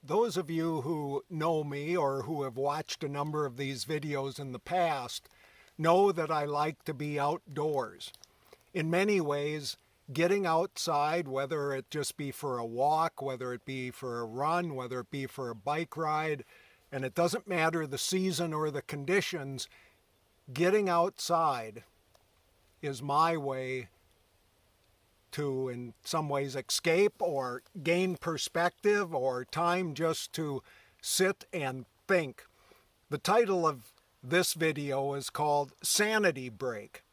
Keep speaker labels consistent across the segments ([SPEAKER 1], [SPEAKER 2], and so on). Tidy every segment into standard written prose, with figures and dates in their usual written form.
[SPEAKER 1] Those of you who know me or who have watched a number of these videos in the past know that I like to be outdoors. In many ways, getting outside, whether it just be for a walk, whether it be for a run, whether it be for a bike ride, and it doesn't matter the season or the conditions, getting outside is my way to, in some ways, escape or gain perspective or time just to sit and think. The title of this video is called Sanity Break.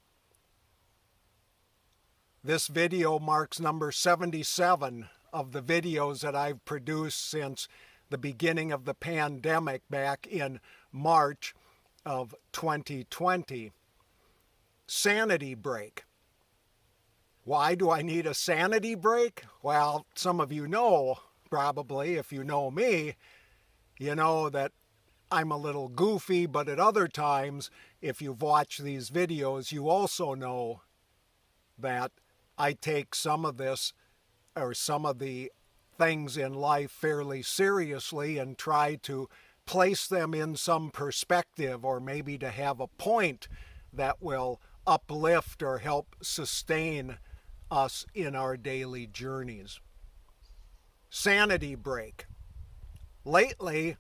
[SPEAKER 1] This video marks number 77 of the videos that I've produced since the beginning of the pandemic back in March of 2020. Sanity break. Why do I need a sanity break? Well, some of you know, probably, if you know me, you know that I'm a little goofy, but at other times, if you've watched these videos, you also know that I take some of this, or some of the things in life fairly seriously and try to place them in some perspective, or maybe to have a point that will uplift or help sustain us in our daily journeys. Sanity break. Lately,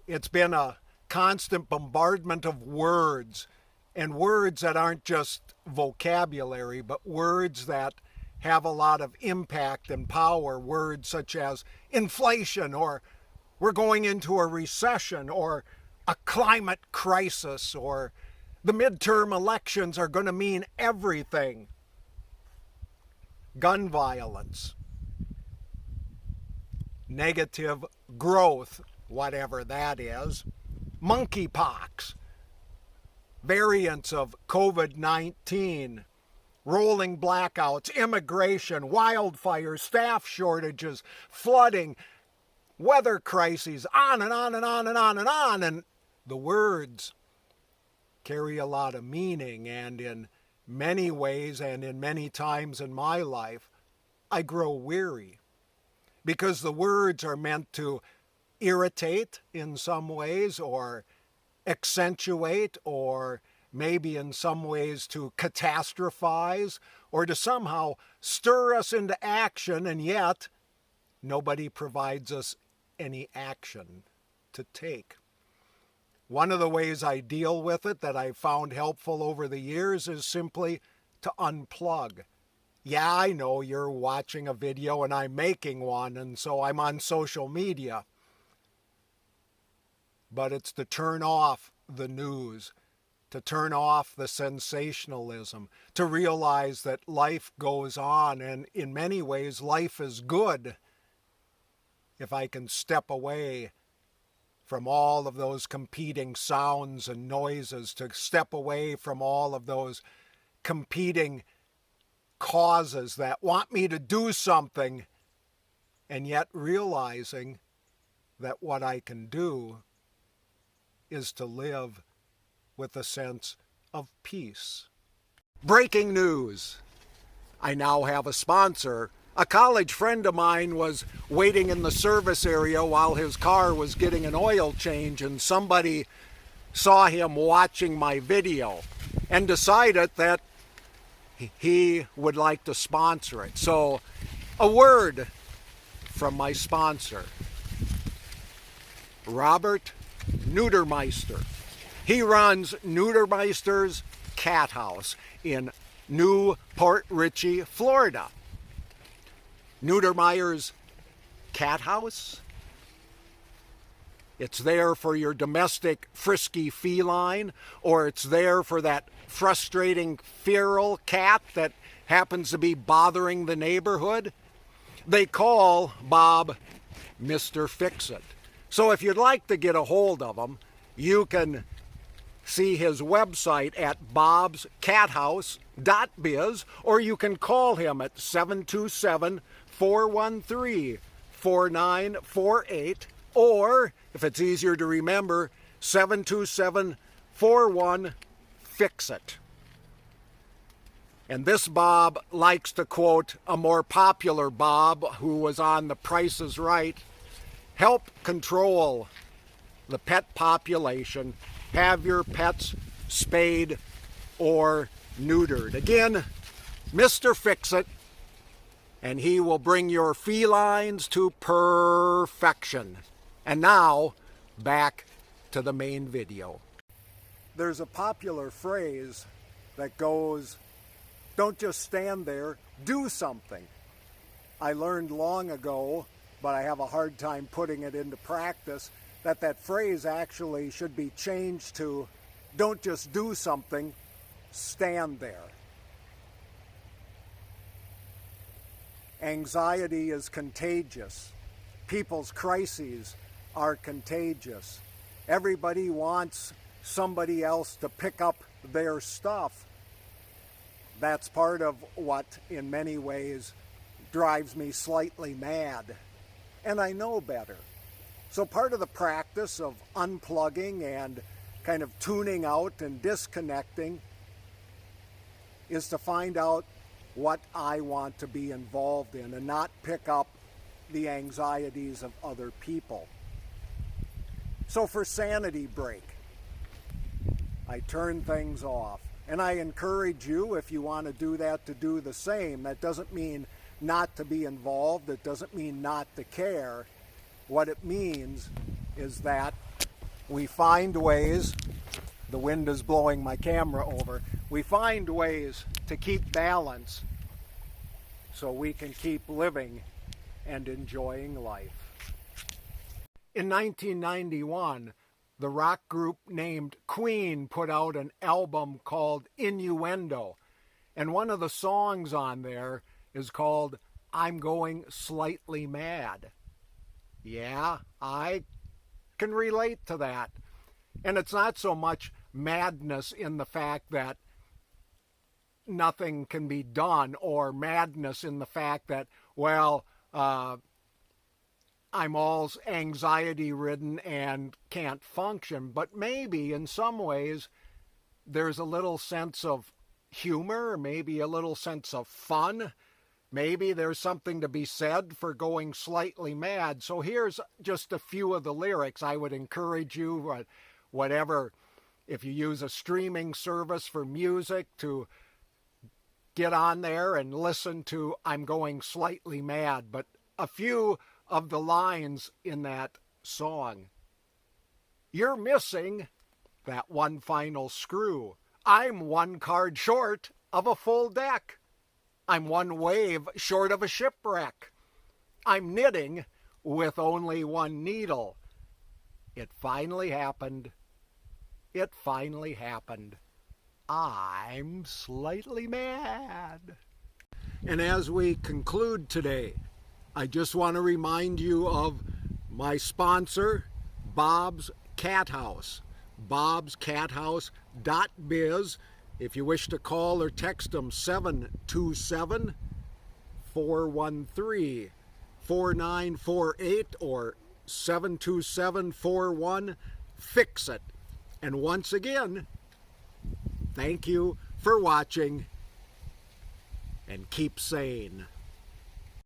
[SPEAKER 1] it's been a constant bombardment of words, and words that aren't just vocabulary, but words that have a lot of impact and power. Words such as inflation, or we're going into a recession, or a climate crisis, or the midterm elections are going to mean everything. Gun violence, negative growth, whatever that is, monkeypox, variants of COVID-19, rolling blackouts, immigration, wildfires, staff shortages, flooding, weather crises, on and on and on and on and on. And the words carry a lot of meaning, and in many ways and in many times in my life, I grow weary because the words are meant to irritate in some ways, or accentuate, or maybe in some ways to catastrophize, or to somehow stir us into action, and yet nobody provides us any action to take. One of the ways I deal with it that I've found helpful over the years is simply to unplug. Yeah, I know you're watching a video and I'm making one, and so I'm on social media. But it's to turn off the news, to turn off the sensationalism, to realize that life goes on, and in many ways life is good if I can step away from all of those competing sounds and noises, to step away from all of those competing causes that want me to do something, and yet realizing that what I can do is to live with a sense of peace. Breaking news. I now have a sponsor. A college friend of mine was waiting in the service area while his car was getting an oil change, and somebody saw him watching my video and decided that he would like to sponsor it. So, a word from my sponsor, Robert Neutermeister. He runs Neutermeister's Cat House in New Port Richey, Florida. Neutermeyer's Cat House. It's there for your domestic frisky feline, or it's there for that frustrating feral cat that happens to be bothering the neighborhood. They call Bob Mr. Fix-It. So if you'd like to get a hold of him, you can see his website at bobscathouse.biz, or you can call him at 727-413-4948, or if it's easier to remember, 727 41 Fix It. And this Bob likes to quote a more popular Bob who was on The Price is Right. Help control the pet population. Have your pets spayed or neutered. Again, Mr. Fix-It, and he will bring your felines to perfection. And now, back to the main video. There's a popular phrase that goes, don't just stand there, do something. I learned long ago, but I have a hard time putting it into practice, that phrase actually should be changed to, don't just do something, stand there. Anxiety is contagious. People's crises are contagious. Everybody wants somebody else to pick up their stuff. That's part of what, in many ways, drives me slightly mad. And I know better. So part of the practice of unplugging and kind of tuning out and disconnecting is to find out what I want to be involved in and not pick up the anxieties of other people. So for sanity break, I turn things off. And I encourage you, if you want to do that, to do the same. That doesn't mean not to be involved. It doesn't mean not to care. What it means is that we find ways, the wind is blowing my camera over, we find ways to keep balance so we can keep living and enjoying life. In 1991, the rock group named Queen put out an album called Innuendo, and one of the songs on there is called I'm Going Slightly Mad. Yeah, I can relate to that. And it's not so much madness in the fact that nothing can be done, or madness in the fact that, well, I'm all anxiety-ridden and can't function. But maybe in some ways there's a little sense of humor, maybe a little sense of fun. Maybe there's something to be said for going slightly mad. So here's just a few of the lyrics. I would encourage you, whatever, if you use a streaming service for music, to get on there and listen to I'm Going Slightly Mad. But a few of the lines in that song. You're missing that one final screw. I'm one card short of a full deck. I'm one wave short of a shipwreck. I'm knitting with only one needle. It finally happened. It finally happened. I'm slightly mad. And as we conclude today, I just want to remind you of my sponsor, Bob's Cat House. bobscathouse.biz. If you wish to call or text them, 727-413-4948 or 727-41-FIX-IT. And once again, thank you for watching, and keep sane.